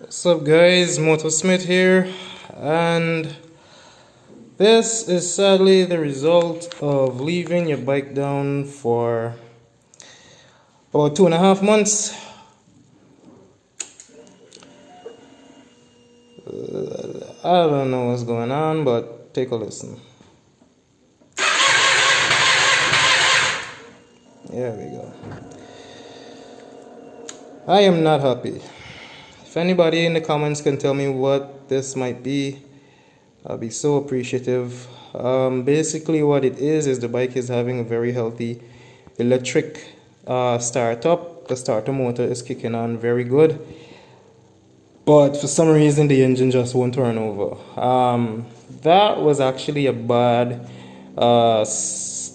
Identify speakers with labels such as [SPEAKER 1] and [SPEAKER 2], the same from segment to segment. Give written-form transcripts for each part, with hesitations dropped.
[SPEAKER 1] What's up guys, Motorsmith here, and this is sadly the result of leaving your bike down for about 2.5 months. I don't know what's going on, but take a listen. There we go. I am not happy. If anybody in the comments can tell me what this might be, I'll be so appreciative. Basically what it is the bike is having a very healthy electric startup. The starter motor is kicking on very good, but for some reason the engine just won't turn over. That was actually a bad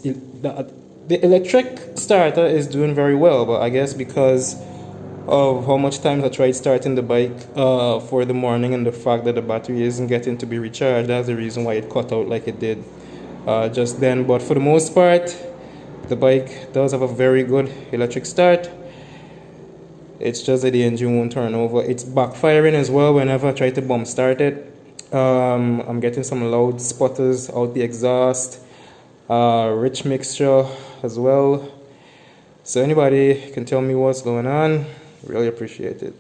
[SPEAKER 1] the electric starter is doing very well, but I guess because of how much times I tried starting the bike for the morning and the fact that the battery isn't getting to be recharged, that's the reason why it cut out like it did just then. But for the most part, the bike does have a very good electric start. It's just that the engine won't turn over. It's backfiring as well whenever I try to bump start it. I'm getting some loud sputters out the exhaust, rich mixture as well. So anybody can tell me what's going on, really appreciate it.